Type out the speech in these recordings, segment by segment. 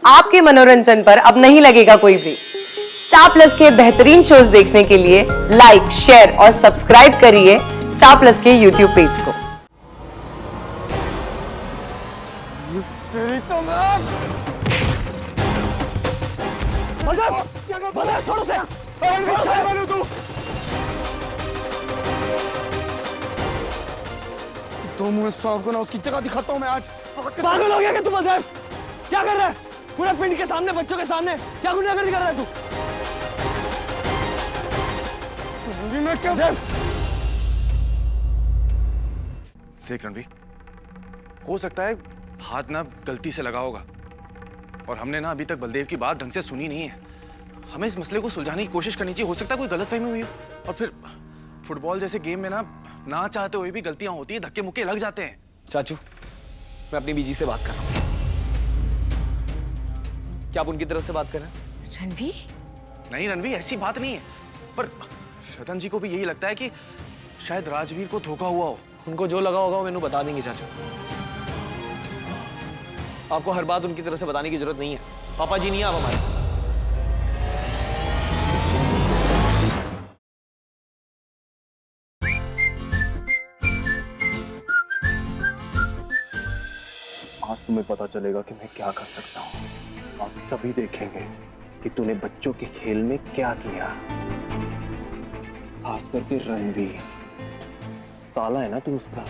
आपके मनोरंजन पर अब नहीं लगेगा कोई ब्रेक। स्टार प्लस के बेहतरीन शोज देखने के लिए लाइक, शेयर और सब्सक्राइब करिए स्टार प्लस के यूट्यूब पेज को। तेरी तो मैं छोड़ो से तो मुझे सांप को ना उसकी जगह दिखाता हूँ मैं आज। पागल हो गया क्या तू बलदेव? क्या कर रहा है पूरे पिंड के सामने, बच्चों के सामने? क्या गुंडागर्दी कर रहा है तू? मैं क्या देख रणवीर, हो सकता है हाथ ना गलती से लगा होगा और हमने ना अभी तक बलदेव की बात ढंग से सुनी नहीं है। हमें इस मसले को सुलझाने की कोशिश करनी चाहिए। हो सकता है कोई गलतफहमी हुई हो और फिर फुटबॉल जैसे गेम में ना चाहते हुए भी गलतियां होती है, धक्के मुक्के लग जाते हैं। चाचू, मैं अपनी बीजी से बात कर रहा हूँ। क्या आप उनकी तरफ से बात कर रहे हैं? रणवीर? नहीं रणवीर, ऐसी बात नहीं है, पर रतन जी को भी यही लगता है कि शायद राजवीर को धोखा हुआ हो। उनको जो लगा होगा वो मैंने बता देंगे चाचू। आपको हर बात उनकी तरफ से बताने की जरूरत नहीं है। पापा जी नहीं है आप हमारे। आज तुम्हें पता चलेगा कि मैं क्या कर सकता हूँ। आप सभी देखेंगे कि तूने बच्चों के खेल में क्या किया, खास करके रणवीर। साला है ना तू उसका।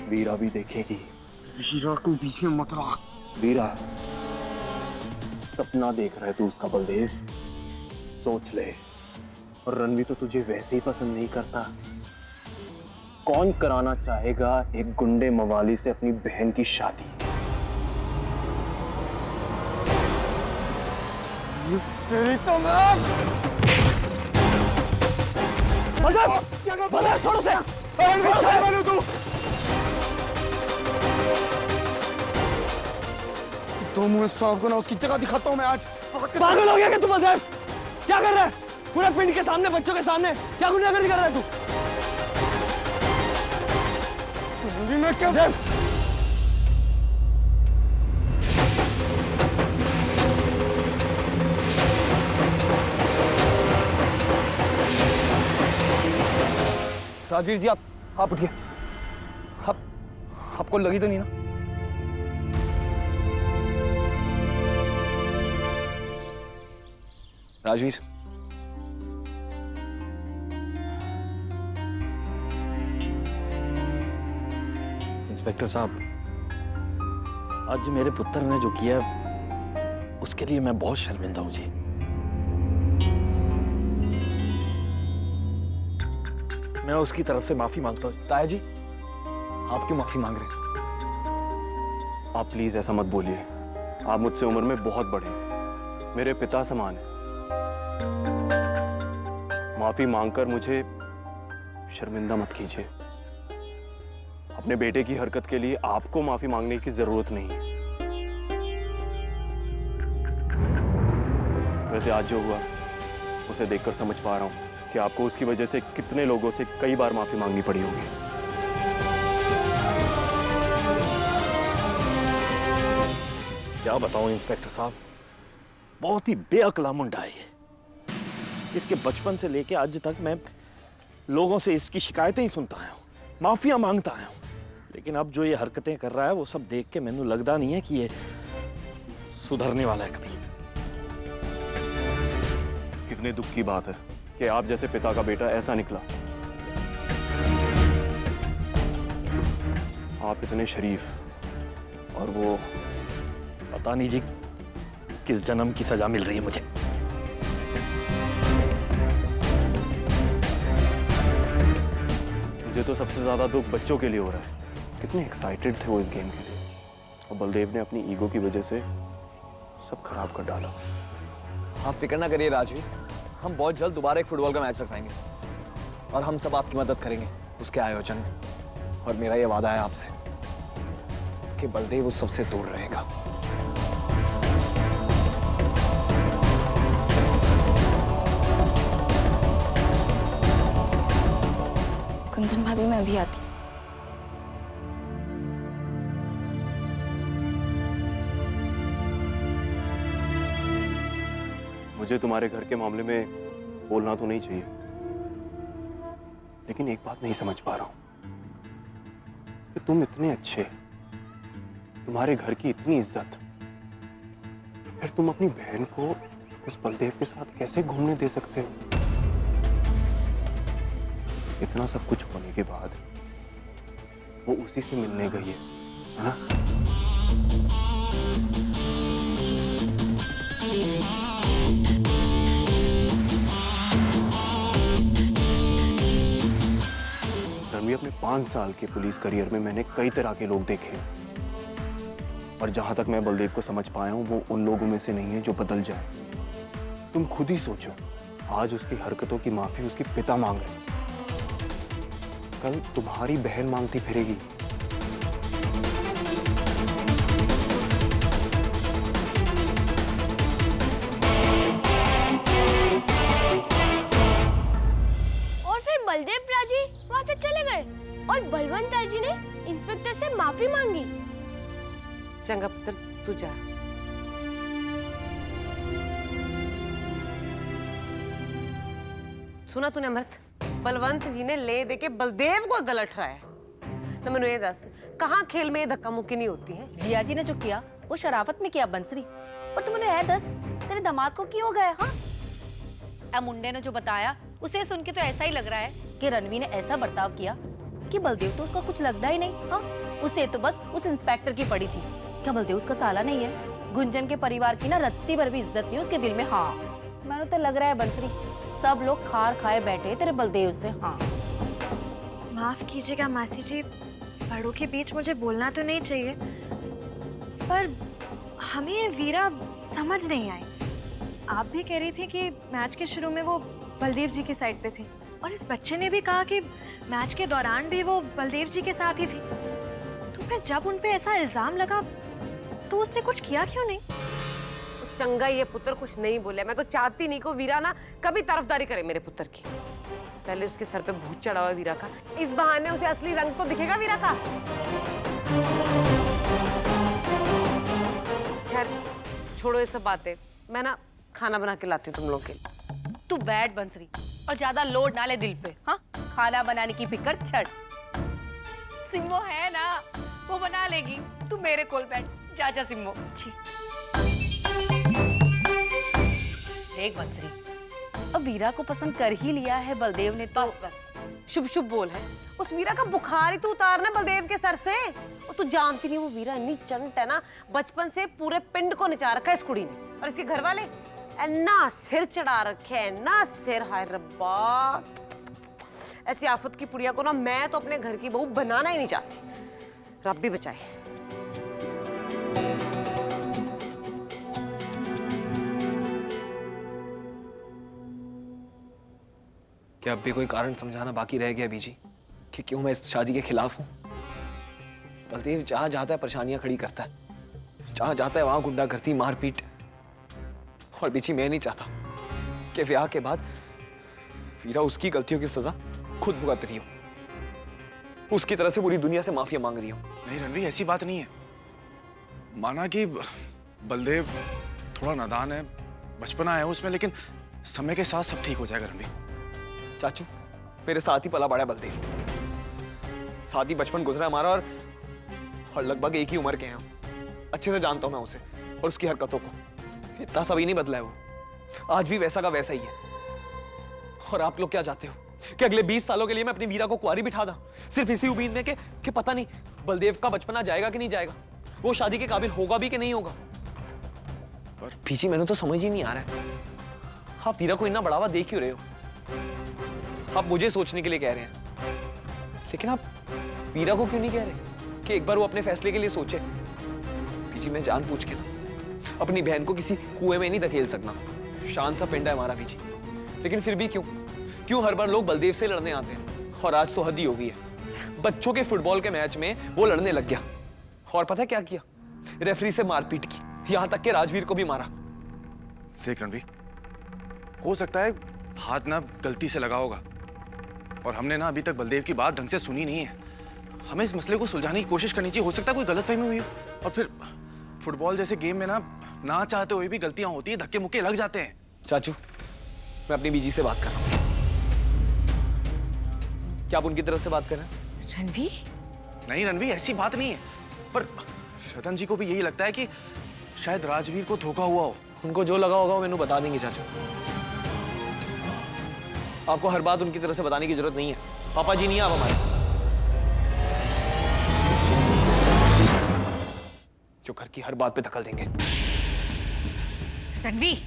वीरा भी देखेगी। वीरा को बीच में मत रहा। वीरा, सपना देख रहा है तू उसका बलदेव, सोच ले। और रणवीर तो तुझे वैसे ही पसंद नहीं करता। कौन कराना चाहेगा एक गुंडे मवाली से अपनी बहन की शादी? तेरी तो मैं छोड़ो से तू तो मुझे सांप को ना उसकी जगह दिखाता हूँ मैं आज। पागल हो गया क्या तू बलदेव? क्या कर रहा है पूरे पिंड के सामने, बच्चों के सामने? क्या गुंडागर्दी कर रहा है तू? मैं क्या राजवीर जी, आप उठिए। आपको लगी तो नहीं ना? राजवीर, इंस्पेक्टर साहब, आज मेरे पुत्र ने जो किया उसके लिए मैं बहुत शर्मिंदा हूं जी। मैं उसकी तरफ से माफी मांगता हूं। ताया जी, आप क्यों माफी मांग रहे हैं? आप प्लीज ऐसा मत बोलिए। आप मुझसे उम्र में बहुत बड़े हैं, मेरे पिता समान हैं। माफी मांगकर मुझे शर्मिंदा मत कीजिए। अपने बेटे की हरकत के लिए आपको माफी मांगने की जरूरत नहीं है। वैसे आज जो हुआ उसे देखकर समझ पा रहा हूं कि आपको उसकी वजह से कितने लोगों से कई बार माफी मांगनी पड़ी होगी। क्या बताऊं इंस्पेक्टर साहब, बहुत ही बेअक्ला मुंडा है ये। इसके बचपन से लेके आज तक मैं लोगों से इसकी शिकायतें ही सुनता आया हूं, माफिया मांगता आया हूं, लेकिन अब जो ये हरकतें कर रहा है वो सब देख के मैंने लगता नहीं है कि ये सुधरने वाला है कभी। कितने दुख की बात है कि आप जैसे पिता का बेटा ऐसा निकला। आप इतने शरीफ और वो पता नहीं जी किस जन्म की सजा मिल रही है मुझे। मुझे तो सबसे ज्यादा दुख बच्चों के लिए हो रहा है। कितने एक्साइटेड थे वो इस गेम के लिए, और बलदेव ने अपनी ईगो की वजह से सब खराब कर डाला। आप फिक्र ना करिए राजवीर, हम बहुत जल्द दोबारा एक फुटबॉल का मैच रखवाएंगे और हम सब आपकी मदद करेंगे उसके आयोजन में। और मेरा ये वादा है आपसे कि बलदेव उस सबसे दूर रहेगा। कुंजन भाभी, मैं अभी आती। मुझे तुम्हारे घर के मामले में बोलना तो नहीं चाहिए, लेकिन एक बात नहीं समझ पा रहा हूं कि तुम इतने अच्छे, तुम्हारे घर की इतनी इज्जत, फिर तुम अपनी बहन को उस बलदेव के साथ कैसे घूमने दे सकते हो? इतना सब कुछ होने के बाद वो उसी से मिलने गई है ना? रणवीर, अपने 5 साल के पुलिस करियर में मैंने कई तरह के लोग देखे हैं, और जहां तक मैं बलदेव को समझ पाया हूं वो उन लोगों में से नहीं है जो बदल जाए। तुम खुद ही सोचो, आज उसकी हरकतों की माफी उसके पिता मांग रहे हैं, कल तुम्हारी बहन मांगती फिरेगी। और फिर बलदेव राजी वहां से चले गए और बलवंत जी ने इंस्पेक्टर से माफी मांगी। चंगा पुत्र, तू जा। सुना तूने अमृत? बलवंत जी ने ले दे के बलदेव को गलत ठहराया। ना मैंने ये दस, कहाँ खेल में ये धक्का मुक्की नहीं होती है? जिया जी ने जो किया वो शराफत में किया बंसरी, पर तुमने है दस, तेरे दामाद को क्यों हो गया? हाँ, अब मुंडे ने जो बताया उसे सुन के तो ऐसा ही लग रहा है कि रणवी ने ऐसा बर्ताव किया कि बलदेव तो उसका कुछ लगता ही नहीं। हाँ, उसे तो बस उस इंस्पेक्टर की पड़ी थी। क्या बलदेव उसका साला नहीं है? गुंजन के परिवार की ना रत्ती भर भी इज्जत नहीं उसके दिल में। हाँ, मैंने तो लग रहा है बंसरी, सब लोग खार खाए बैठे तेरे बलदेव से। हाँ, माफ कीजिएगा मासी जी, बड़ों के बीच मुझे बोलना तो नहीं चाहिए, पर हमें ये वीरा समझ नहीं आई। आप भी कह रही थी कि मैच के शुरू में वो बलदेव जी के साइड पे थे, और इस बच्चे ने भी कहा कि मैच के दौरान भी वो बलदेव जी के साथ ही थी। तो फिर जब उन पे ऐसा इल्जाम लगा तो उसने कुछ किया क्यों नहीं? चंगा ये पुत्र कुछ नहीं बोले। मैं तो चाहती नहीं को वीरा ना कभी तरफदारी करे मेरे पुत्र की। पहले उसके सर पे भूत चढ़ा हुआ वीरा का, इस बहाने उसे असली रंग तो दिखेगा वीरा का। खैर छोड़ो ये सब बातें, मैं ना खाना बना के लाती हूँ तुम लोग के लिए। तू बैठ बंसरी और ज्यादा लोड ना ले दिल पे। हाँ, खाना बनाने की फिक्र छड़। सिम्मो है ना, वो बना लेगी, तू मेरे कोल बैठ। जा जा सिम्मो। देख बंसरी, अब वीरा को पसंद कर ही लिया है बलदेव ने तो बस शुभ शुभ बोल है। उस वीरा का बुखार ही तो उतारना बलदेव के सर से। और तू जानती नहीं वो वीरा इतनी चंट है ना, बचपन से पूरे पिंड को नचा रखा है इस कुड़ी ने। और इसके घर वाले ना सिर चढ़ा रखे है, ना सिर। हाय रब्बा, ऐसी आफत की पुड़िया को ना मैं तो अपने घर की बहू बनाना ही नहीं चाहती। रब भी बचाए। क्या अब भी कोई कारण समझाना बाकी रह गया बीजी कि क्यों मैं इस शादी के खिलाफ हूं? बलदेव जहां जाता है परेशानियां खड़ी करता है, जहां जाता है वहां गुंडागर्दी मारपीट। और बीजी मैं नहीं चाहता कि ब्याह के बाद वीरा उसकी गलतियों की सजा खुद भुगत रही हो, उसकी तरह से पूरी दुनिया से माफिया मांग रही हो। नहीं रणवीर, ऐसी बात नहीं है। माना कि बलदेव थोड़ा नादान है, बचपना है उसमें, लेकिन समय के साथ सब ठीक हो जाएगा रणवीर। चाचू मेरे साथ ही पला बड़ा है बलदेव, साथ ही बचपन गुजरा हमारा, और लगभग एक ही उम्र के हैं। अच्छे से जानता हूं मैं उसे और उसकी हरकतों को। इतना सभी नहीं बदला है वो, आज भी वैसा का वैसा ही है। और आप लोग क्या चाहते हो कि अगले 20 सालों के लिए मैं अपनी वीरा को कुंवारी बिठा दा, सिर्फ इसी उम्मीद में कि पता नहीं बलदेव का बचपना जाएगा कि नहीं जाएगा, वो शादी के काबिल होगा भी कि नहीं होगा। और पीछे मैंने तो समझ ही नहीं आ रहा है, आप वीरा को इतना बढ़ावा दे क्यों रहे हो? आप मुझे सोचने के लिए कह रहे हैं, लेकिन आप वीरा को क्यों नहीं कह रहे कि एक बार वो अपने फैसले के लिए सोचे? बीजी मैं जान पूछ के ना अपनी बहन को किसी कुएं में नहीं धकेल सकना। शान सा पिंड है हमारा बीजी, लेकिन फिर भी क्यों हर बार लोग बलदेव से लड़ने आते हैं? और आज तो हद ही हो गई है। बच्चों के फुटबॉल के मैच में वो लड़ने लग गया, और पता है क्या किया? रेफरी से मारपीट की, यहां तक कि राजवीर को भी मारा। देख रणवीर, हो सकता है हाथ ना गलती से लगा होगा, और हमने ना अभी तक बलदेव की बात ढंग से सुनी नहीं है। हमें इस मसले को सुलझाने की कोशिश करनी चाहिए। हो सकता है कोई गलतफहमी हुई हो, और फिर फुटबॉल जैसे गेम में ना चाहते हुए भी गलतियां होती है, धक्के मुक्के लग जाते हैं। चाचू, मैं अपनी बीजी से बात कर रहा हूँ। क्या आप उनकी तरफ से बात कर रहे हैं? रणवीर? नहीं रणवीर, ऐसी बात नहीं है, पर रतन जी को भी यही लगता है कि शायद राजवीर को धोखा हुआ हो। उनको जो लगा होगा वो मैंने बता देंगे चाचू। आपको हर बात उनकी तरफ से बताने की जरूरत नहीं है। पापा जी नहीं है आप हमारे, जो घर की हर बात पे दखल देंगे। रणवीर,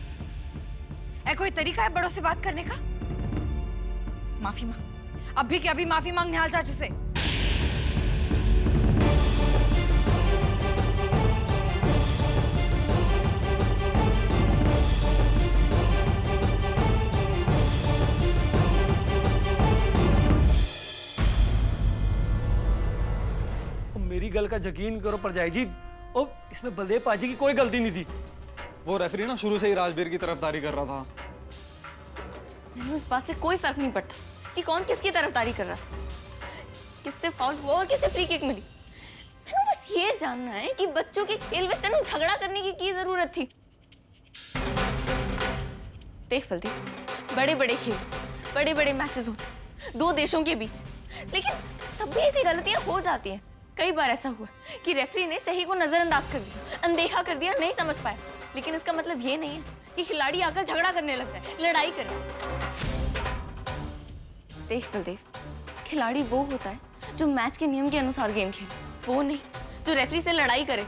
ऐ कोई तरीका है बड़ों से बात करने का? माफी मांग, अभी के अभी माफी मांग निहाल चाचू से। मेरी गल का यकीन करो परजाई जी, और इसमें बलदेव पाजी की कोई गलती नहीं थी। वो रेफरी ना शुरू से ही राजवीर की तरफदारी कर रहा था। मैंने उस बात से कोई फर्क नहीं पड़ता कि कौन किसकी तरफदारी कर रहा था, किससे फाउल हुआ और किससे फ्री किक मिली। मैंने बस ये जानना है कि बच्चों के खेल में तेनू झगड़ा करने की जरूरत थी। देख बलदेव, बड़े बड़े खेल, बड़े बड़े मैचेस होते दो देशों के बीच, लेकिन तब भी ऐसी गलतियां हो जाती हैं। कई बार ऐसा हुआ कि रेफरी ने सही को नजरअंदाज कर दिया, अनदेखा कर दिया, नहीं समझ पाया, लेकिन इसका मतलब ये नहीं है कि खिलाड़ी आकर झगड़ा करने लग जाए, लड़ाई करे। देख बलदेव, खिलाड़ी वो होता है जो मैच के नियम के अनुसार गेम खेले, वो नहीं जो रेफरी से लड़ाई करे।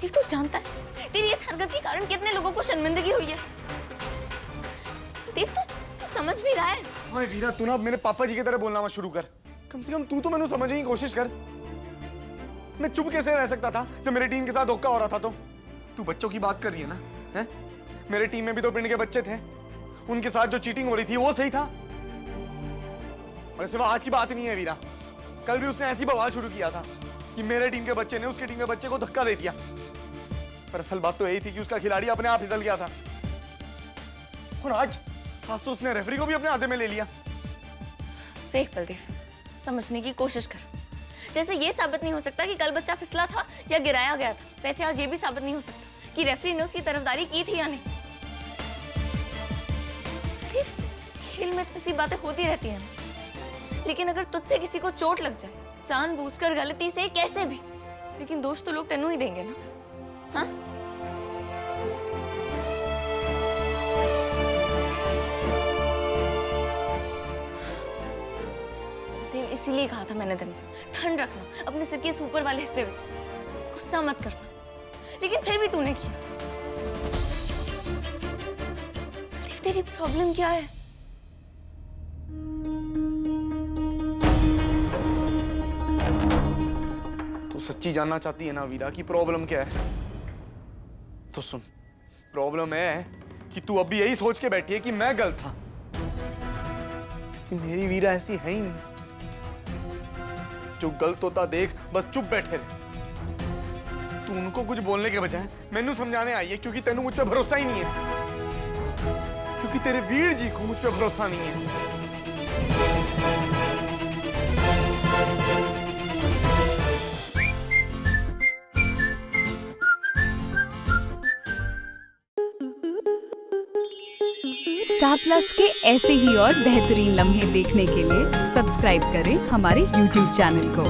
देख, तू जानता है तेरी इस हरकत के कारण कितने लोगों को शर्मिंदगी हुई है। देख, तू समझ भी रहा है। ओए वीरा, तू ना मेरे पापा जी की तरह बोलना मत शुरू कर। कम से कम तू तो मैंने समझने की कोशिश कर। मैं चुप कैसे रह सकता था जब मेरी टीम के साथ धोखा हो रहा था? तो तू बच्चों की बात कर रही है ना? हैं? मेरे टीम में भी तो पिंड के बच्चे थे, उनके साथ जो चीटिंग हो रही थी वो सही था। और सिर्फ आज की बात नहीं है वीरा, कल भी उसने ऐसी बवाल शुरू किया था कि मेरे टीम के बच्चे ने उसके टीम के बच्चे को धक्का दे दिया। पर असल बात तो यही थी कि उसका खिलाड़ी अपने आप फिसल गया था। और आज तो उसने रेफरी को भी अपने हाथे में ले लिया। देख बलदेव, समझने की कोशिश कर। जैसे ये साबित नहीं हो सकता कि कल बच्चा फिसला था या गिराया गया था, वैसे आज ये भी साबित नहीं हो सकता कि रेफरी ने उसकी तरफदारी की थी या नहीं। खेल में तो ऐसी बातें होती रहती हैं, लेकिन अगर तुझसे किसी को चोट लग जाए जानबूझकर गलती से कैसे भी, लेकिन दोष तो लोग तेनू ही देंगे ना। हाँ, इसीलिए कहा था मैंने तेन, ठंड रखना अपने सिर के इस ऊपर वाले हिस्से में, गुस्सा मत करना, लेकिन फिर भी तूने किया। तेरी प्रॉब्लम क्या है? तू सच्ची जानना चाहती है ना वीरा कि प्रॉब्लम क्या है? तो सुन, प्रॉब्लम है कि तू अभी यही सोच के बैठी है कि मैं गलत था। मेरी वीरा ऐसी है ही नहीं। जो गलत होता देख बस चुप बैठे रहे। तू उनको कुछ बोलने के बजाय मैनू समझाने आई है, क्योंकि तेनू मुझ पे भरोसा ही नहीं है, क्योंकि तेरे वीर जी को मुझ पे भरोसा नहीं है। स्टार प्लस के ऐसे ही और बेहतरीन लम्हे देखने के लिए सब्सक्राइब करें हमारे YouTube चैनल को।